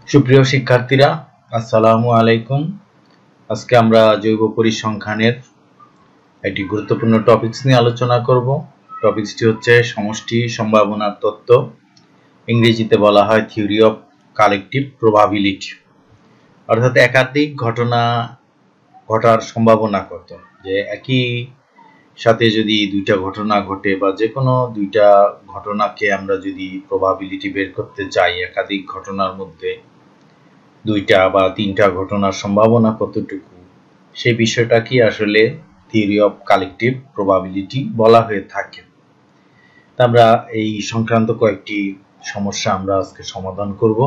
সুপ্রিয় শিক্ষার্থীরা, আসসালামু আলাইকুম। আজকে আমরা জৈব পরিসংখ্যানের একটি গুরুত্বপূর্ণ টপিকস নিয়ে আলোচনা করব। টপিকসটি হচ্ছে সমষ্টি সম্ভাবনার তত্ত্ব, ইংরেজিতে বলা হয় থিওরি অফ কালেকটিভ প্রবাবিলিটি। অর্থাৎ একাধিক ঘটনা ঘটার সম্ভাবনা কত, যে একই সাথে যদি দুইটা ঘটনা ঘটে বা যে কোনো দুইটা ঘটনাকে আমরা যদি প্রবাবিলিটি বের করতে চাই, একাধিক ঘটনার মধ্যে দুইটা বা তিনটা ঘটনার সম্ভাবনা কতটুকু, সেই বিষয়টা কি আসলে থিওরি অফ কালেকটিভ প্রবাবিলিটি বলা হয়ে থাকে। আমরা এই সংক্রান্ত কয়েকটি সমস্যা আমরা আজকে সমাধান করব।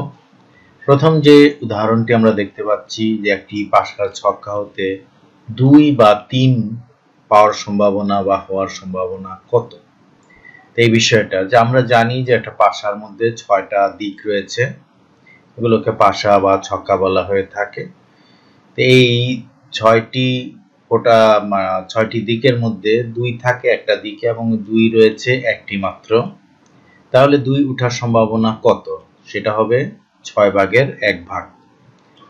প্রথম যে উদাহরণটি আমরা দেখতে পাচ্ছি যে একটি পাশার ছক্কা হতে 2 বা 3 পাওয়ার সম্ভাবনা বা হওয়ার সম্ভাবনা কত। এই বিষয়টা যে আমরা জানি যে একটা পাশার মধ্যে 6টা দিক রয়েছে, এগুলোকে পাশা বা ছক্কা বলা হয়ে থাকে। এই 6টি দিকের মধ্যে 2 থাকে একটা দিকে এবং 2 রয়েছে একটি মাত্র, তাহলে 2 উঠার সম্ভাবনা কত, সেটা হবে 6/1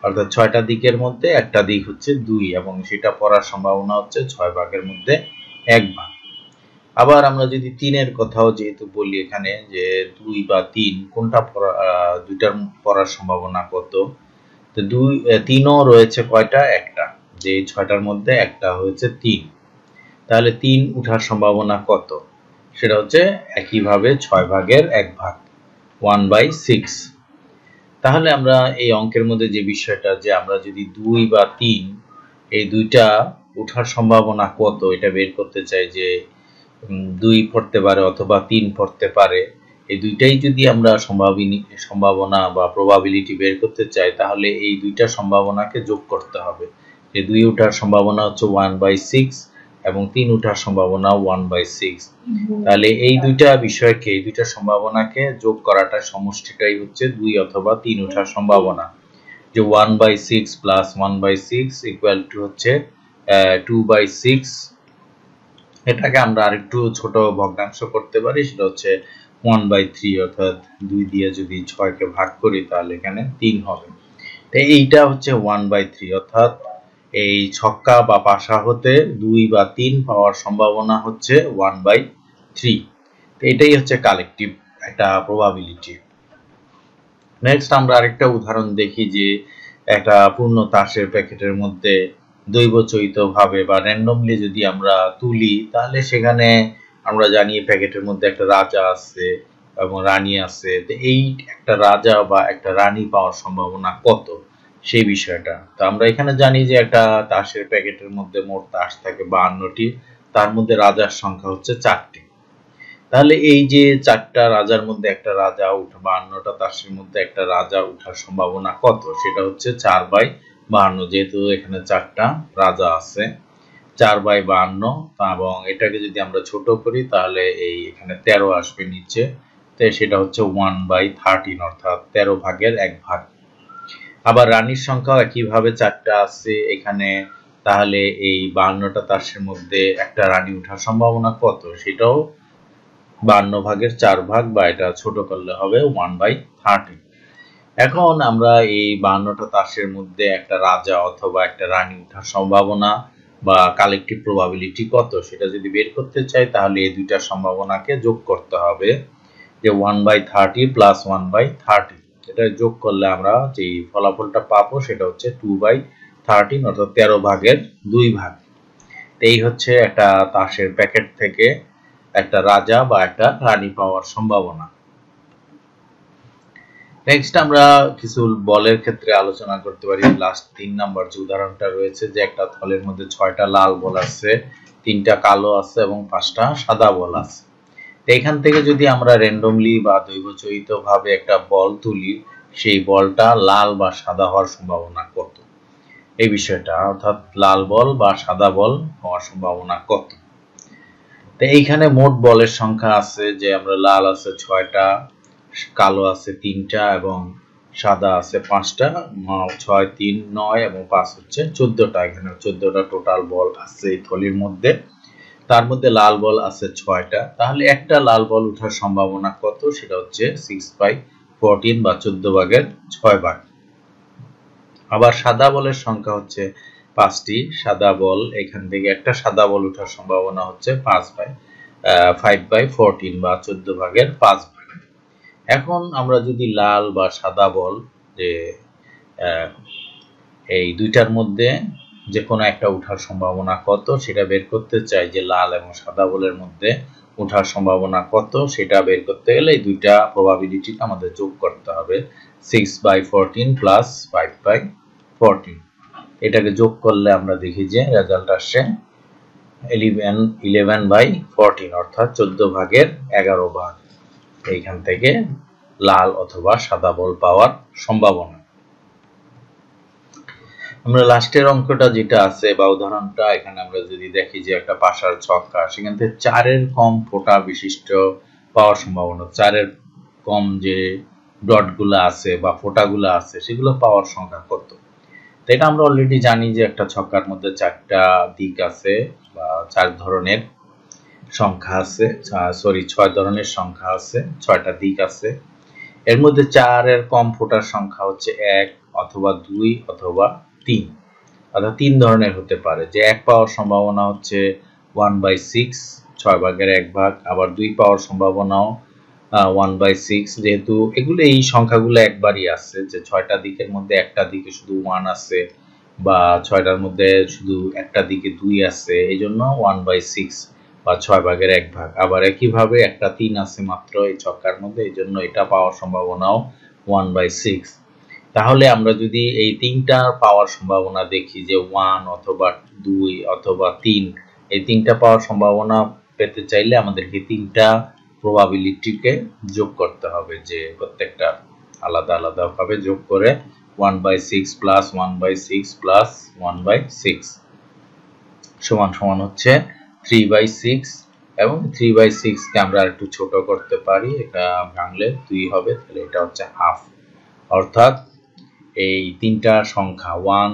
অর্থাৎ 6টা দিকের মধ্যে একটা দিক হচ্ছে 2 এবং সেটা পড়ার সম্ভাবনা হচ্ছে 6/1 আবার আমরা যদি 3-এর কথাও যেহেতু বলি এখানে যে 2 বা 3 কোনটা দুইটার পড়ার সম্ভাবনা কত, তো 3ও রয়েছে কয়টা, একটা, যে 6টার মধ্যে একটা হয়েছে 3, তাহলে 3 উঠার সম্ভাবনা কত, সেটা হচ্ছে একইভাবে 6/1 1/6। তাহলে আমরা এই অঙ্কের মধ্যে যে বিষয়টা যে আমরা যদি 2 বা 3 এই দুইটা উঠার সম্ভাবনা কত এটা বের করতে চাই, যে 2 পড়তে পারে অথবা 3 পড়তে পারে, এই দুইটাই যদি আমরা সম্ভাবনা বা প্রবাবিলিটি বের করতে চাই, তাহলে এই দুইটা সম্ভাবনাকে যোগ করতে হবে। যে 2 উঠার সম্ভাবনা হচ্ছে 1/6 এবং 3 উঠার সম্ভাবনা 1/6। তাহলে এই দুইটা বিষয়কে, এই দুইটা সম্ভাবনাকে যোগ করাটা সমষ্টিটাই হচ্ছে 2 অথবা 3 উঠার সম্ভাবনা। যে 1/6 প্লাস 1/6 ইকুয়াল টু হচ্ছে 2/6। এটাকে আমরা আরেকটু ছোট ভগ্নাংশ করতে পারি, সেটা হচ্ছে 1/3, অর্থাৎ 2 দিয়ে যদি 6কে ভাগ করি তাহলে এখানে 3 হবে। তো এইটা হচ্ছে 1/3, অর্থাৎ এই ছক্কা বা পাশা হতে 2 বা 3 পাওয়ার সম্ভাবনা হচ্ছে 1/3। তো এটাই হচ্ছে কালেকটিভ একটা প্রবাবিলিটি। নেক্সট আমরা আরেকটা উদাহরণ দেখি যে একটা পূর্ণ তাসের প্যাকেটের মধ্যে দৈবচয়িতভাবে বা র্যান্ডমলি যদি আমরা তুলি, তাহলে সেখানে আমরা জানি প্যাকেটের মধ্যে একটা রাজা আছে এবং রানী আছে। তো এই একটা রাজা বা একটা রানী পাওয়ার সম্ভাবনা কত, সেই বিষয়টা। তো আমরা এখানে জানি যে একটা তাসের প্যাকেটের মধ্যে মোট তাস থাকে 52টি, তার মধ্যে রাজার সংখ্যা হচ্ছে 4টি। তাহলে এই যে 4টা রাজার মধ্যে একটা রাজা উঠা, 52টা তাসের মধ্যে একটা রাজা উঠার সম্ভাবনা কত, সেটা হচ্ছে 4/52। যেহেতু এখানে 4টা রাজা আছে, 4/52, এবং এটাকে যদি আমরা ছোট করি তাহলে এই এখানে 13 আসবে নিচে, তো সেটা হচ্ছে 1/13, অর্থাৎ 13/1। আবার রানীর সংখ্যাও একইভাবে 4টা আছে এখানে, তাহলে এই 52টা তাসের মধ্যে একটা রানী উঠার সম্ভাবনা কত, সেটাও 52/4 বা এটা ছোট করলে হবে 1/13। এখন আমরা এই 52টা তাসের মধ্যে একটা রাজা অথবা একটা রানী উঠার সম্ভাবনা বা কালেকটিভ প্রবাবিলিটি কত, সেটা যদি বের করতে চাই, তাহলে এই দুইটা সম্ভাবনাকে যোগ করতে হবে। যে 1/30 প্লাস 1/30, এটা যোগ করলে আমরা যে ফলাফলটা পাবো সেটা হচ্ছে 2/13, অর্থাৎ 13/2। এই হচ্ছে একটা তাসের প্যাকেট থেকে একটা রাজা বা একটা রানী পাওয়ার সম্ভাবনা। নেক্সট আমরা কিছু বলের ক্ষেত্রে আলোচনা করতে পারি। লাস্ট 3 নাম্বার যে উদাহরণটা রয়েছে, যে একটা থলের মধ্যে 6টা লাল বল আছে, 3টা কালো আছে এবং 5টা সাদা বল আছে। এখান থেকে যদি আমরা র্যান্ডমলি বা দৈবচয়িতভাবে একটা বল তুলি, সেই বলটা লাল বা সাদা হওয়ার সম্ভাবনা কত, এই বিষয়টা, অর্থাৎ লাল বল বা সাদা বল হওয়ার সম্ভাবনা কত। তো এইখানে মোট বলের সংখ্যা আছে, যে আমরা লাল আছে 6টা, কালো আছে 3টা এবং সাদা আছে 5টা, 6 3 9 এবং 5 হচ্ছে 14টা। এখানে 14টা টোটাল বল আছে এই থলির মধ্যে, তার মধ্যে লাল বল আছে 6টা, তাহলে একটা লাল বল ওঠার সম্ভাবনা কত, সেটা হচ্ছে 6/14 বা 14/6। আবার সাদা বলের সংখ্যা হচ্ছে 5টি সাদা বল, এখান থেকে একটা সাদা বল ওঠার সম্ভাবনা হচ্ছে 5/14 বা 14 ভাগের 5 ভাগ। এখন আমরা যদি লাল বা সাদা বল যে এই দুইটার মধ্যে যে কোনো একটা ওঠার সম্ভাবনা কত সেটা বের করতে চাই, যে লাল এবং সাদা বলের মধ্যে ওঠার সম্ভাবনা কত সেটা বের করতে গেলে এই দুইটা প্রবাবিলিটি আমাদের যোগ করতে হবে। 6/14 প্লাস 5/14, এটাকে যোগ করলে আমরা দেখি যে রেজাল্ট আসছে 11/14 অর্থাৎ 14 ভাগের 11 ভাগ। এইখান থেকে লাল অথবা সাদা বল পাওয়ার সম্ভাবনা। আমরা লাস্টের অঙ্কটা যেটা আছে বা উদাহরণটা, এখানে আমরা যদি দেখি যে একটা পাশার ছক্কা, সেখান থেকে 4-এর কম ফোঁটা বিশিষ্ট পাওয়ার সম্ভাবনা, 4-এর কম যে ডটগুলো আছে বা ফোঁটাগুলো আছে সেগুলো পাওয়ার সংখ্যা কত। তো এটা আমরা অলরেডি জানি যে একটা ছক্কার মধ্যে 4টা দিক আছে বা 4 ধরনের সংখ্যা আছে, 6 ধরনের সংখ্যা আছে, 6টা দিক আছে। এর মধ্যে 4-এর কম ফোঁটার সংখ্যা হচ্ছে 1 অথবা 2 অথবা 3, অর্থাৎ 3 ধরনের হতে পারে। যে 1 পাওয়ার সম্ভাবনা হচ্ছে 1/6, 6 ভাগের 1 ভাগ। আবার 2 পাওয়ার সম্ভাবনাও 1/6, যেহেতু এগুলো এই সংখ্যাগুলো একবারই আছে, যে 6টা দিকের মধ্যে একটা দিকে শুধু 1 আছে বা 6টার মধ্যে শুধু একটা দিকে 2 আছে, এই জন্য 1/6 বা 6 ভাগের 1 ভাগ। আবার একইভাবে একটা 3 আছে মাত্র এই ছক্কার মধ্যে, এই জন্য এটা পাওয়ার সম্ভাবনাও 1/6। তাহলে আমরা যদি এই 3টার পাওয়ার সম্ভাবনা দেখি যে 1 অথবা 2 অথবা 3, এই 3টা পাওয়ার সম্ভাবনা পেতে চাইলে আমাদেরকে 3টা প্রবাবিলিটিকে যোগ করতে হবে, যে প্রত্যেকটা আলাদা আলাদা ভাবে যোগ করে 1/6 প্লাস 1/6 প্লাস 1/6 সমান সমান হচ্ছে 3/6, এবং 3/6 কে আমরা একটু ছোট করতে পারি, এটা ভাঙলে 2 হবে, তাহলে এটা হচ্ছে হাফ। অর্থাৎ এই 3টা সংখ্যা 1,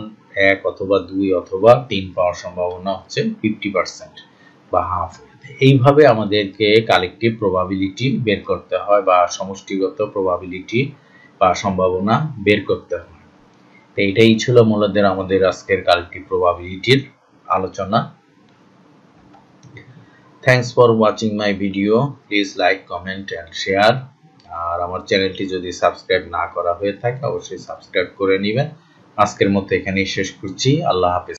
1 অথবা 2 অথবা 3 পাওয়ার সম্ভাবনা হচ্ছে 50% বা হাফ। এইভাবে আমাদেরকে কালেকটিভ প্রবাবিলিটি বের করতে হয় বা সমষ্টিগত প্রবাবিলিটি বা সম্ভাবনা বের করতে হয়। তো এটাই ছিল মূলত আমাদের আজকের কালেকটিভ প্রবাবিলিটির আলোচনা। Thanks for watching my video. Please like, comment and share. আর আমার চ্যানেলটি যদি সাবস্ক্রাইব না করা হয়ে থাকে অবশ্যই সাবস্ক্রাইব করে নেবেন। আজকের মতো এখানেই শেষ করছি। আল্লাহ হাফেজ।